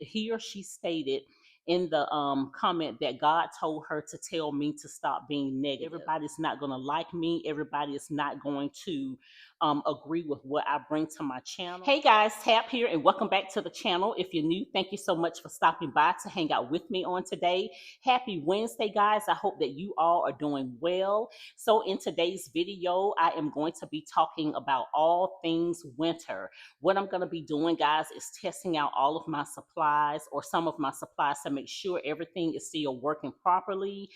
he or she stated in the comment that God told her to tell me to stop being negative. Everybody's not going to like me. Everybody is not going to agree with what I bring to my channel. Hey guys, Tap here, and welcome back to the channel. If you're new, thank you so much for stopping by to hang out with me on today. Happy Wednesday, guys. I hope that you all are doing well. So in today's video, I am going to be talking about all things winter. What I'm going to be doing, guys, is testing out all of my supplies, or some of my supplies, to make sure everything is still working properly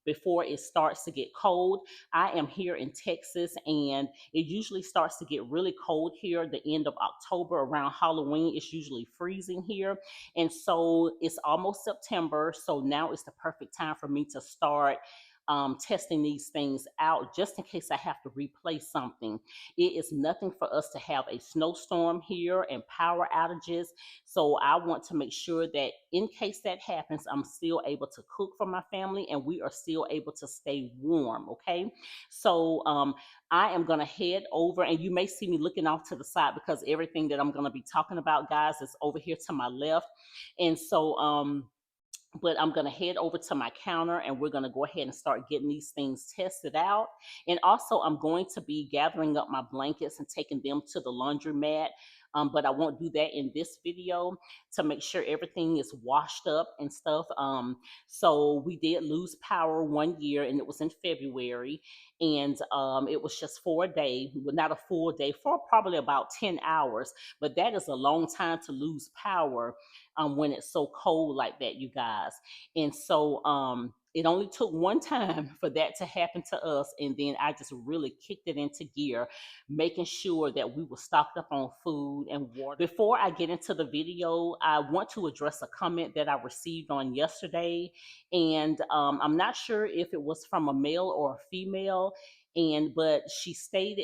before it starts to get cold. I am here in Texas, and it usually starts to get really cold here the end of October. Around Halloween, it's usually freezing here. And so it's almost September, so now is the perfect time for me to start testing these things out, just in case I have to replace something. It is nothing for us to have a snowstorm here and power outages. So I want to make sure that in case that happens, I'm still able to cook for my family and we are still able to stay warm. Okay. So I am going to head over, and you may see me looking off to the side because everything that I'm going to be talking about, guys, is over here to my left. And so, but I'm going to head over to my counter and we're going to go ahead and start getting these things tested out. And also, I'm going to be gathering up my blankets and taking them to the laundromat. But I won't do that in this video, to make sure everything is washed up and stuff. So we did lose power one year, and it was in February. And it was just for a day, well, not a full day, for probably about 10 hours. But that is a long time to lose power when it's so cold like that, you guys. And so it only took one time for that to happen to us, and then I just really kicked it into gear, making sure that we were stocked up on food and water. Before I get into the video, I want to address a comment that I received on yesterday, and I'm not sure if it was from a male or a female, but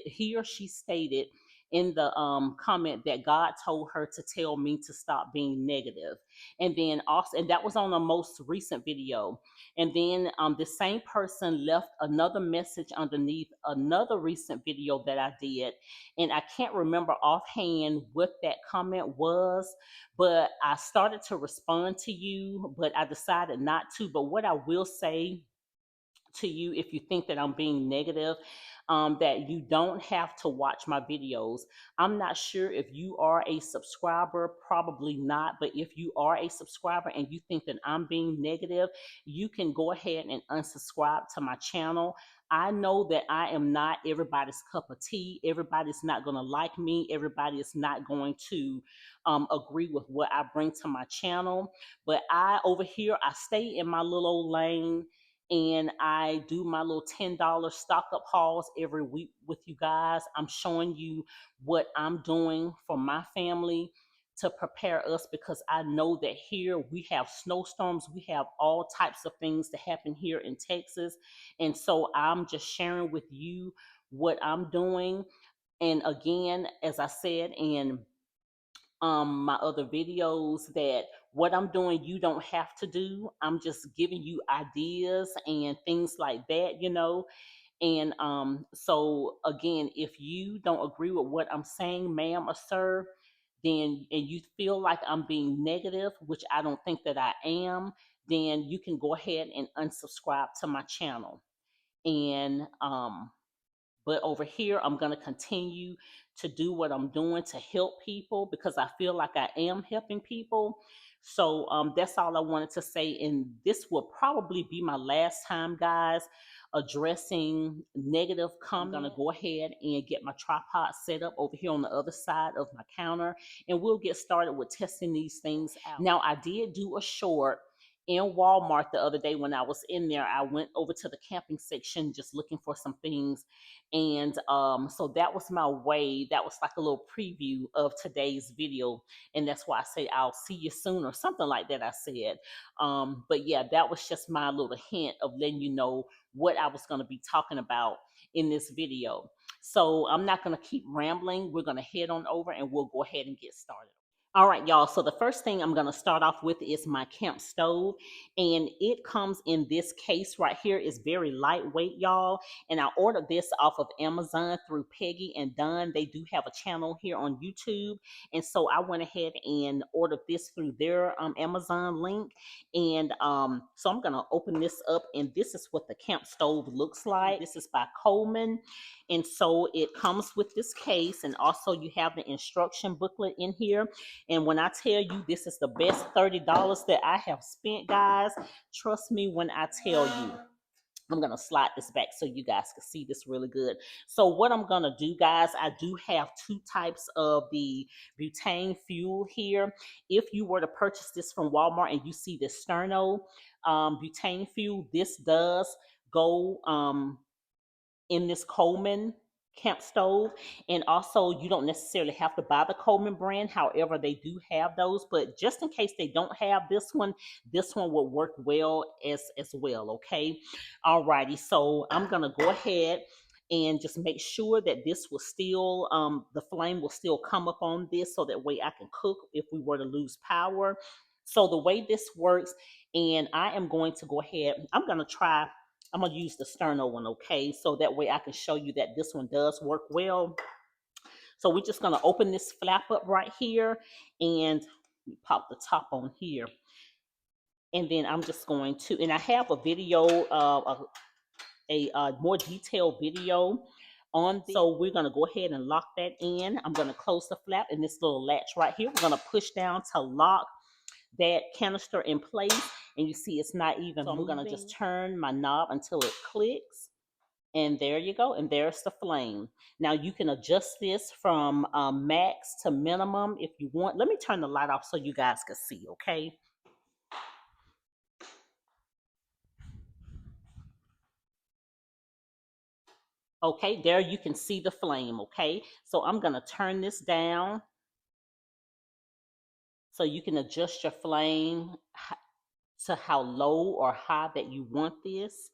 he or she stated in the comment that God told her to tell me to stop being negative. And then also, and that was on the most recent video. And then the same person left another message underneath another recent video that I did. And I can't remember offhand what that comment was, but I started to respond to you, but I decided not to. But what I will say to you, if you think that I'm being negative, that you don't have to watch my videos. I'm not sure if you are a subscriber, probably not, but if you are a subscriber and you think that I'm being negative, you can go ahead and unsubscribe to my channel. I know that I am not everybody's cup of tea. Everybody's not going to like me. Everybody is not going to agree with what I bring to my channel. But over here, I stay in my little old lane, and I do my little $10 stock up hauls every week with you guys. I'm showing you what I'm doing for my family to prepare us, because I know that here we have snowstorms, we have all types of things that happen here in Texas. And so I'm just sharing with you what I'm doing. And again, as I said in my other videos, that what I'm doing you don't have to do. I'm just giving you ideas and things like that. And so again, if you don't agree with what I'm saying, ma'am or sir, then, and you feel like I'm being negative, which I don't think that I am, then you can go ahead and unsubscribe to my channel. And but over here, I'm going to continue to do what I'm doing to help people, because I feel like I am helping people. So that's all I wanted to say. And this will probably be my last time, guys, addressing negative comments. I'm going to go ahead and get my tripod set up over here on the other side of my counter, and we'll get started with testing these things out. Now, I did do a short in Walmart the other day. When I was in there, I went over to the camping section just looking for some things. And so that was my way. That was like a little preview of today's video. And that's why I say I'll see you soon, or something like that I said. But yeah, that was just my little hint of letting you know what I was going to be talking about in this video. So I'm not going to keep rambling. We're going to head on over and we'll go ahead and get started. All right, y'all. So the first thing I'm going to start off with is my camp stove. And it comes in this case right here. It's very lightweight, y'all. And I ordered this off of Amazon through Peggy and Dunn. They do have a channel here on YouTube. And so I went ahead and ordered this through their Amazon link. And so I'm going to open this up. And this is what the camp stove looks like. This is by Coleman. And so it comes with this case. And also you have the instruction booklet in here. And when I tell you this is the best $30 that I have spent, guys, trust me when I tell you. I'm going to slide this back so you guys can see this really good. So what I'm going to do, guys, I do have two types of the butane fuel here. If you were to purchase this from Walmart and you see this sterno butane fuel, this does go in this Coleman camp stove. And also you don't necessarily have to buy the Coleman brand. However, they do have those, but just in case they don't have this one will work well as well. Okay. Alrighty. So I'm going to go ahead and just make sure that this will still, the flame will still come up on this so that way I can cook if we were to lose power. So the way this works, and I am going to go ahead, I'm going to use the sterno one, okay? So that way I can show you that this one does work well. So we're just gonna open this flap up right here and pop the top on here. And then I'm just going to, and I have a video, a more detailed video on this. So we're gonna go ahead and lock that in. I'm gonna close the flap and this little latch right here. We're gonna push down to lock that canister in place, and you see it's not even so moving. I'm going to just turn my knob until it clicks, and there you go, and there's the flame. Now you can adjust this from max to minimum if you want. Let me turn the light off so you guys can see. Okay, okay, there you can see the flame. Okay, so I'm going to turn this down so you can adjust your flame to how low or high that you want this.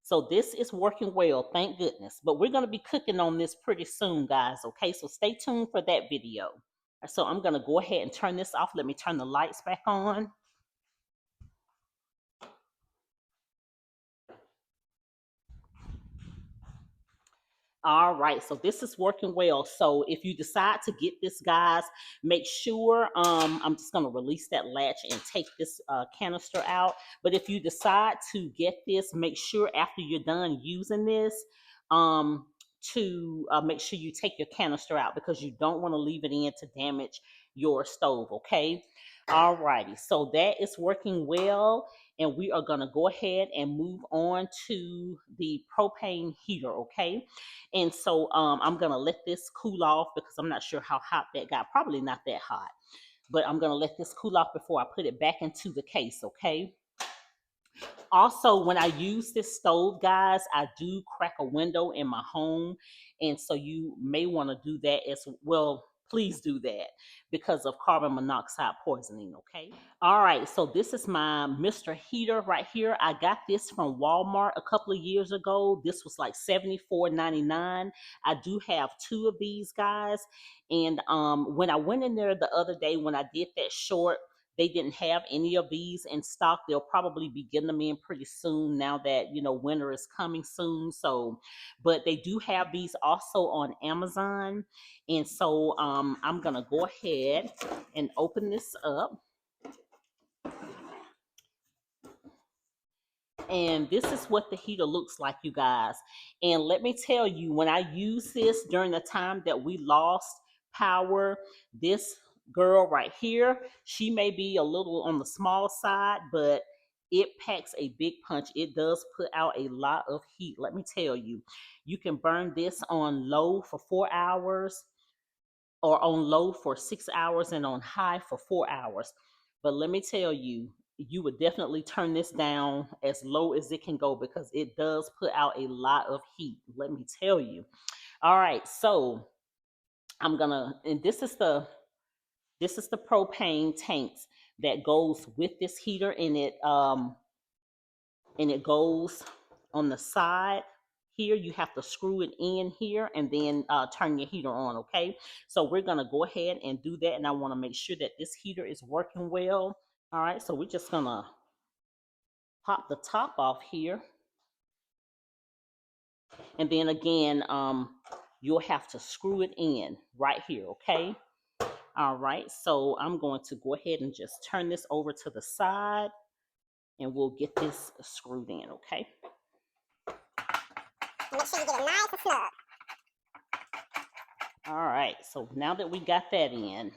So this is working well, thank goodness. But we're going to be cooking on this pretty soon, guys. Okay, so stay tuned for that video. So I'm going to go ahead and turn this off. Let me turn the lights back on. All right, so this is working well. So if you decide to get this, guys, make sure, I'm just gonna release that latch and take this canister out. But if you decide to get this, make sure after you're done using this, to make sure you take your canister out, because you don't want to leave it in to damage your stove. Okay. All righty, so that is working well, and we are going to go ahead and move on to the propane heater. Okay, and so I'm going to let this cool off because I'm not sure how hot that got. Probably not that hot, but I'm going to let this cool off before I put it back into the case. Okay. Also, when I use this stove, guys, I do crack a window in my home. And so you may want to do that as well. Please do that because of carbon monoxide poisoning, okay? All right, so this is my Mr. Heater right here. I got this from Walmart a couple of years ago. This was like $74.99. I do have two of these, guys. And when I went in there the other day, when I did that short, they didn't have any of these in stock. They'll probably be getting them in pretty soon now that, you know, winter is coming soon. So, but they do have these also on Amazon. And so I'm going to go ahead and open this up. And this is what the heater looks like, you guys. And let me tell you, when I use this during the time that we lost power, this girl right here, she may be a little on the small side, but it packs a big punch. It does put out a lot of heat. Let me tell you, you can burn this on low for 4 hours, or on low for 6 hours, and on high for 4 hours. But let me tell you, you would definitely turn this down as low as it can go because it does put out a lot of heat. Let me tell you. All right, so I'm gonna, and this is the propane tanks that goes with this heater, and it goes on the side here, you have to screw it in here and then turn your heater on, okay? So we're gonna go ahead and do that, and I wanna make sure that this heater is working well. All right, so we're just gonna pop the top off here. And then again, you'll have to screw it in right here, okay? All right, so I'm going to go ahead and just turn this over to the side, and we'll get this screwed in, okay? Make sure you get it nice and snug. All right, so now that we got that in,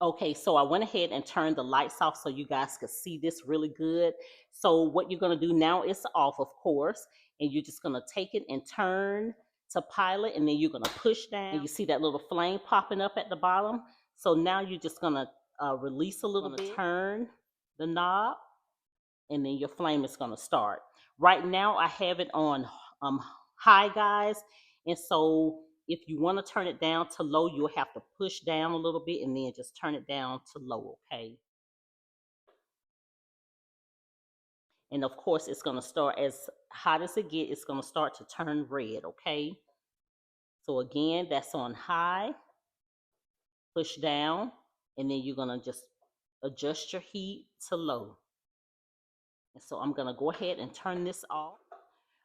okay, so I went ahead and turned the lights off so you guys could see this really good. So what you're gonna do now, is off, of course, and you're just gonna take it and turn to pilot, and then you're gonna push down, and you see that little flame popping up at the bottom. So now you're just gonna release a little bit, turn the knob, and then your flame is gonna start. Right now I have it on high, guys, and so if you want to turn it down to low, you'll have to push down a little bit and then just turn it down to low, okay? And of course, it's going to start as hot as it gets. It's going to start to turn red, okay? So again, that's on high, push down, and then you're going to just adjust your heat to low. And so I'm going to go ahead and turn this off.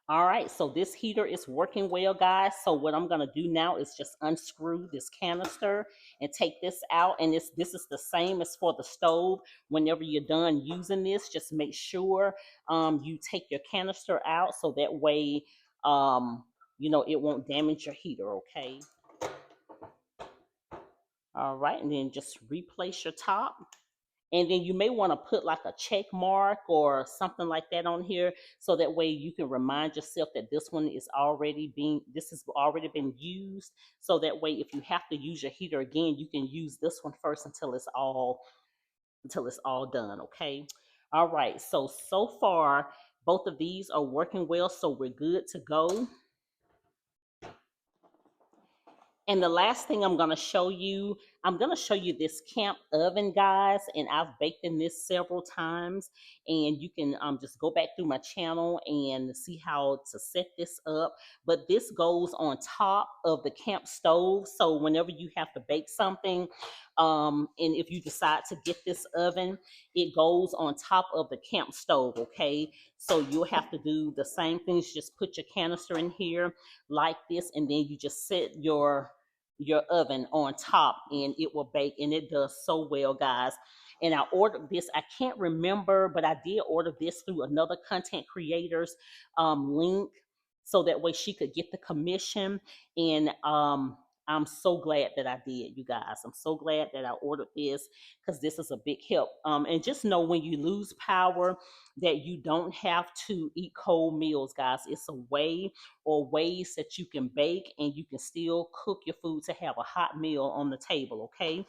All right, so this heater is working well, guys. So what I'm gonna do now is just unscrew this canister and take this out. And this is the same as for the stove. Whenever you're done using this, just make sure you take your canister out, so that way you know, it won't damage your heater, okay? All right, and then just replace your top. And then you may want to put like a check mark or something like that on here, so that way you can remind yourself that this one is this has already been used. So that way, if you have to use your heater again, you can use this one first until it's all done, okay? All right, so far, both of these are working well, so we're good to go. And the last thing I'm going to show you this camp oven, guys, and I've baked in this several times, and you can just go back through my channel and see how to set this up. But this goes on top of the camp stove, so whenever you have to bake something, and if you decide to get this oven, it goes on top of the camp stove, okay? So you'll have to do the same things, just put your canister in here like this, and then you just set your oven on top, and it will bake, and it does so well, guys. And I ordered this, I can't remember, but I did order this through another content creator's link, so that way she could get the commission. And I'm so glad that I did, you guys. I'm so glad that I ordered this, because this is a big help. And just know, when you lose power, that you don't have to eat cold meals, guys. It's a way, or ways, that you can bake and you can still cook your food to have a hot meal on the table, okay?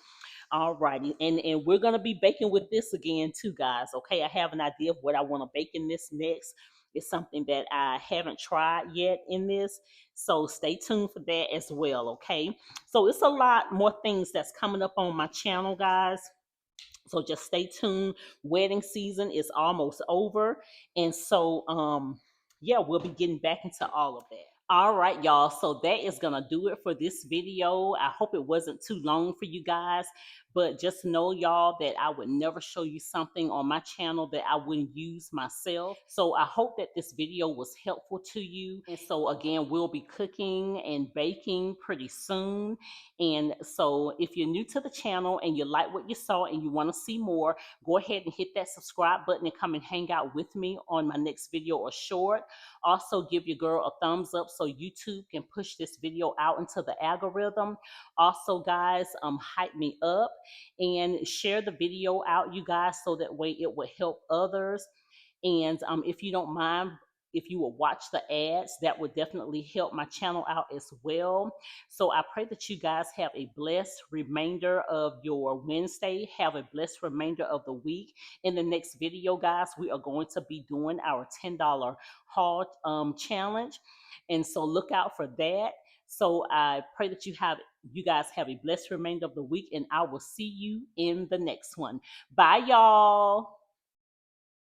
All righty. And we're going to be baking with this again too, guys, okay? I have an idea of what I want to bake in this next. It's something that I haven't tried yet in this, so stay tuned for that as well, okay? So it's a lot more things that's coming up on my channel, guys. So just stay tuned. Wedding season is almost over. And so, yeah, we'll be getting back into all of that. All right, y'all. So that is going to do it for this video. I hope it wasn't too long for you guys. But just know, y'all, that I would never show you something on my channel that I wouldn't use myself. So I hope that this video was helpful to you. And so again, we'll be cooking and baking pretty soon. And so if you're new to the channel and you like what you saw and you want to see more, go ahead and hit that subscribe button and come and hang out with me on my next video or short. Also, give your girl a thumbs up so YouTube can push this video out into the algorithm. Also, guys, hype me up and share the video out, you guys, so that way it will help others. And if you don't mind, if you will watch the ads, that would definitely help my channel out as well. So I pray that you guys have a blessed remainder of your Wednesday. Have a blessed remainder of the week. In the next video, guys, we are going to be doing our $10 haul challenge. And so look out for that. So I pray that you guys have a blessed remainder of the week, and I will see you in the next one. Bye, y'all.